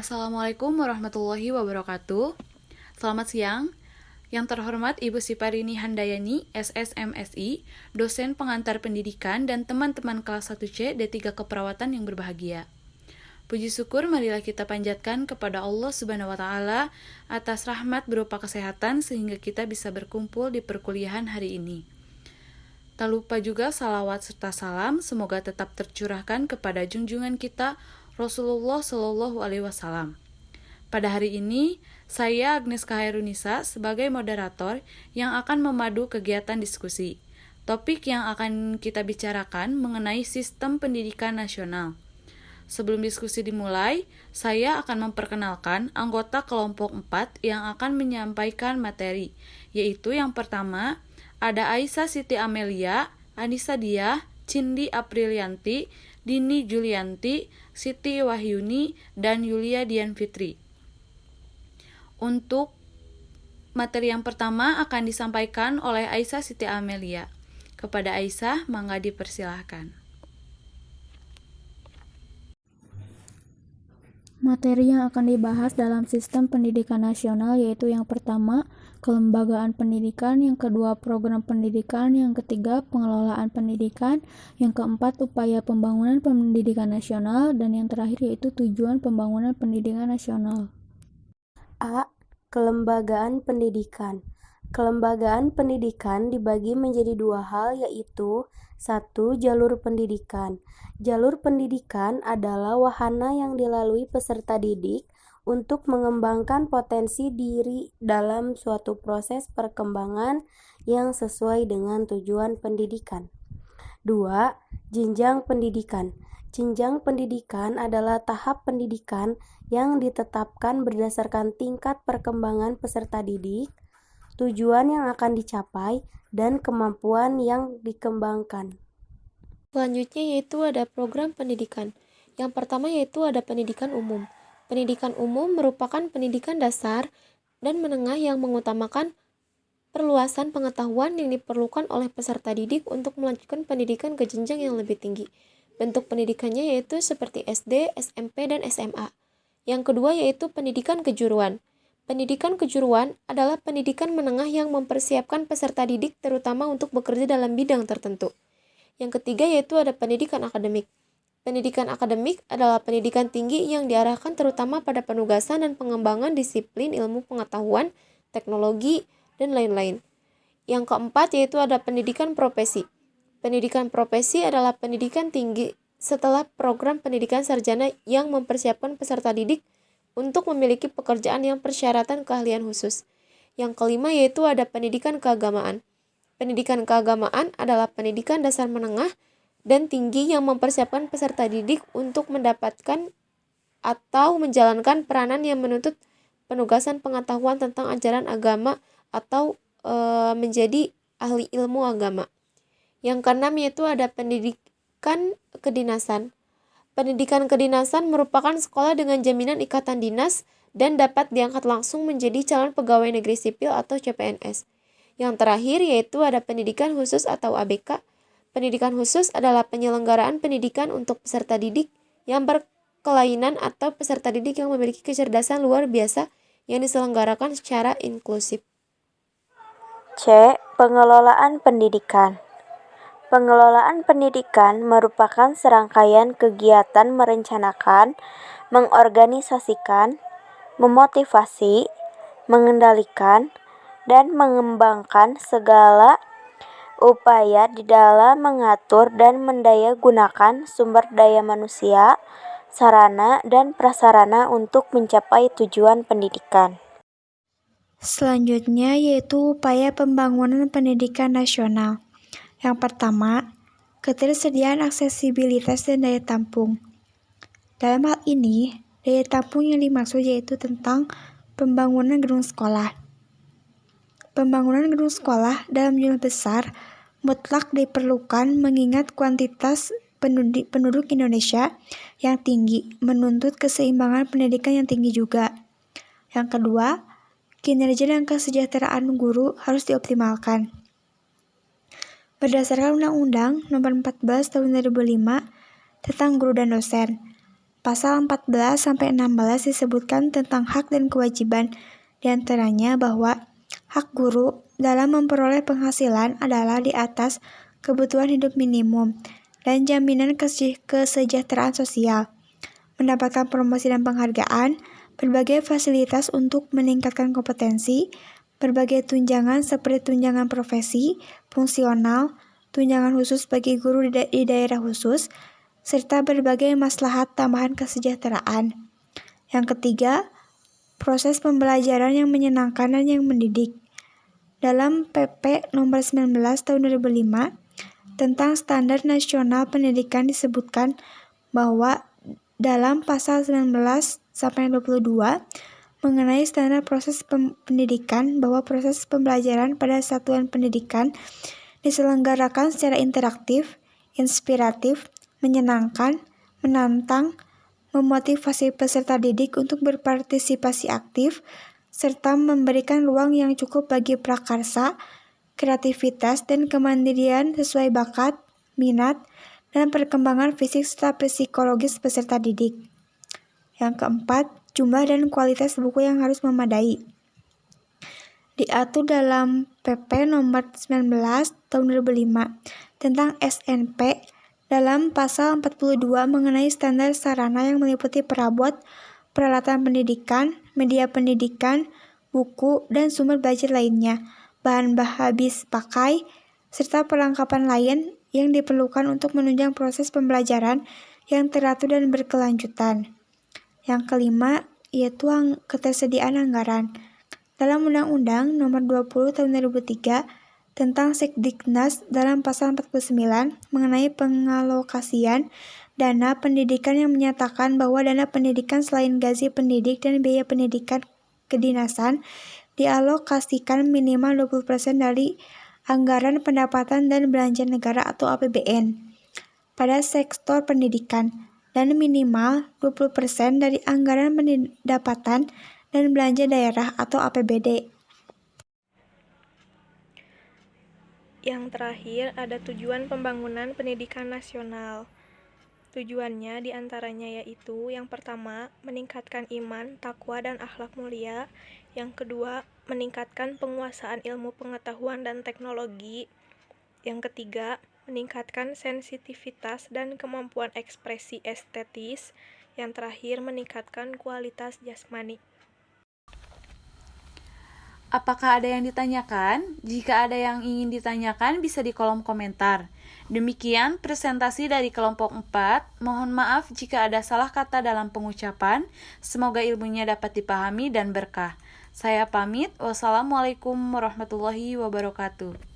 Assalamualaikum warahmatullahi wabarakatuh. Selamat siang. Yang terhormat Ibu Siparini Handayani, SSMSI, dosen pengantar pendidikan dan teman-teman kelas 1C D3 Keperawatan yang berbahagia. Puji syukur marilah kita panjatkan kepada Allah Subhanahu wa taala atas rahmat berupa kesehatan sehingga kita bisa berkumpul di perkuliahan hari ini. Tak lupa juga salawat serta salam semoga tetap tercurahkan kepada junjungan kita Rasulullah Shallallahu Alaihi Wasallam. Pada hari ini, saya Agnes Kahairunisa sebagai moderator yang akan memadu kegiatan diskusi. Topik yang akan kita bicarakan mengenai sistem pendidikan nasional. Sebelum diskusi dimulai, saya akan memperkenalkan anggota kelompok 4 yang akan menyampaikan materi, yaitu yang pertama, ada Aisyah Siti Amelia, Anissa Diah, Cindi Aprilianti, Dini Julianti, Siti Wahyuni, dan Yulia Dian Fitri. Untuk materi yang pertama akan disampaikan oleh Aisyah Siti Amelia. Kepada Aisyah, mangga dipersilahkan. Materi yang akan dibahas dalam sistem pendidikan nasional yaitu yang pertama, kelembagaan pendidikan, yang kedua, program pendidikan, yang ketiga, pengelolaan pendidikan, yang keempat, upaya pembangunan pendidikan nasional, dan yang terakhir yaitu tujuan pembangunan pendidikan nasional. A. Kelembagaan pendidikan. Kelembagaan pendidikan dibagi menjadi dua hal, yaitu 1. Jalur pendidikan. Jalur pendidikan adalah wahana yang dilalui peserta didik untuk mengembangkan potensi diri dalam suatu proses perkembangan yang sesuai dengan tujuan pendidikan. 2. Jenjang pendidikan. Jenjang pendidikan adalah tahap pendidikan yang ditetapkan berdasarkan tingkat perkembangan peserta didik, tujuan yang akan dicapai, dan kemampuan yang dikembangkan. Selanjutnya yaitu ada program pendidikan. Yang pertama yaitu ada pendidikan umum. Pendidikan umum merupakan pendidikan dasar dan menengah yang mengutamakan perluasan pengetahuan yang diperlukan oleh peserta didik untuk melanjutkan pendidikan ke jenjang yang lebih tinggi. Bentuk pendidikannya yaitu seperti SD, SMP, dan SMA. Yang kedua yaitu pendidikan kejuruan. Pendidikan kejuruan adalah pendidikan menengah yang mempersiapkan peserta didik terutama untuk bekerja dalam bidang tertentu. Yang ketiga yaitu ada pendidikan akademik. Pendidikan akademik adalah pendidikan tinggi yang diarahkan terutama pada penugasan dan pengembangan disiplin ilmu pengetahuan, teknologi, dan lain-lain. Yang keempat yaitu ada pendidikan profesi. Pendidikan profesi adalah pendidikan tinggi setelah program pendidikan sarjana yang mempersiapkan peserta didik untuk memiliki pekerjaan yang persyaratan keahlian khusus. Yang kelima yaitu ada pendidikan keagamaan. Pendidikan keagamaan adalah pendidikan dasar menengah dan tinggi yang mempersiapkan peserta didik untuk mendapatkan atau menjalankan peranan yang menuntut penugasan pengetahuan tentang ajaran agama atau menjadi ahli ilmu agama. Yang keenam yaitu ada pendidikan kedinasan. Pendidikan kedinasan merupakan sekolah dengan jaminan ikatan dinas dan dapat diangkat langsung menjadi calon pegawai negeri sipil atau CPNS. Yang terakhir yaitu ada pendidikan khusus atau ABK. Pendidikan khusus adalah penyelenggaraan pendidikan untuk peserta didik yang berkelainan atau peserta didik yang memiliki kecerdasan luar biasa yang diselenggarakan secara inklusif. C. Pengelolaan pendidikan. Pengelolaan pendidikan merupakan serangkaian kegiatan merencanakan, mengorganisasikan, memotivasi, mengendalikan, dan mengembangkan segala upaya di dalam mengatur dan mendayagunakan sumber daya manusia, sarana, dan prasarana untuk mencapai tujuan pendidikan. Selanjutnya yaitu upaya pembangunan pendidikan nasional. Yang pertama, ketersediaan aksesibilitas dan daya tampung. Dalam hal ini, daya tampung yang dimaksud yaitu tentang pembangunan gedung sekolah. Pembangunan gedung sekolah dalam jumlah besar mutlak diperlukan mengingat kuantitas penduduk Indonesia yang tinggi menuntut keseimbangan pendidikan yang tinggi juga. Yang kedua, kinerja dan kesejahteraan guru harus dioptimalkan. Berdasarkan Undang-Undang Nomor 14 Tahun 2005 tentang Guru dan Dosen, Pasal 14-16 disebutkan tentang hak dan kewajiban, di antaranya bahwa hak guru dalam memperoleh penghasilan adalah di atas kebutuhan hidup minimum dan jaminan kesejahteraan sosial, mendapatkan promosi dan penghargaan, berbagai fasilitas untuk meningkatkan kompetensi, berbagai tunjangan seperti tunjangan profesi, fungsional, tunjangan khusus bagi guru di daerah khusus, serta berbagai maslahat tambahan kesejahteraan. Yang ketiga, proses pembelajaran yang menyenangkan dan yang mendidik. Dalam PP nomor 19 tahun 2005 tentang Standar Nasional Pendidikan disebutkan bahwa dalam pasal 19-22 mengenai standar proses pendidikan bahwa proses pembelajaran pada satuan pendidikan diselenggarakan secara interaktif, inspiratif, menyenangkan, menantang, memotivasi peserta didik untuk berpartisipasi aktif, serta memberikan ruang yang cukup bagi prakarsa, kreativitas, dan kemandirian sesuai bakat, minat, dan perkembangan fisik serta psikologis peserta didik. Yang keempat, jumlah dan kualitas buku yang harus memadai. Diatur dalam PP nomor 19 tahun 2005 tentang SNP dalam pasal 42 mengenai standar sarana yang meliputi perabot, peralatan pendidikan, media pendidikan, buku, dan sumber belajar lainnya, bahan habis pakai, serta perlengkapan lain yang diperlukan untuk menunjang proses pembelajaran yang teratur dan berkelanjutan. Yang kelima, yaitu ketersediaan anggaran. Dalam Undang-Undang Nomor 20 Tahun 2003 tentang Sekdiknas dalam pasal 49 mengenai pengalokasian dana pendidikan yang menyatakan bahwa dana pendidikan selain gaji pendidik dan biaya pendidikan kedinasan dialokasikan minimal 20% dari anggaran pendapatan dan belanja negara atau APBN pada sektor pendidikan dan minimal 20% dari anggaran pendapatan dan belanja daerah atau APBD. Yang terakhir ada tujuan pembangunan pendidikan nasional. Tujuannya diantaranya yaitu yang pertama, meningkatkan iman, takwa, dan akhlak mulia. Yang kedua, meningkatkan penguasaan ilmu pengetahuan dan teknologi. Yang ketiga, meningkatkan sensitivitas dan kemampuan ekspresi estetis. Yang terakhir, meningkatkan kualitas jasmani. Apakah ada yang ditanyakan? Jika ada yang ingin ditanyakan, bisa di kolom komentar. Demikian presentasi dari kelompok 4. Mohon maaf jika ada salah kata dalam pengucapan. Semoga ilmunya dapat dipahami dan berkah. Saya pamit. Wassalamualaikum warahmatullahi wabarakatuh.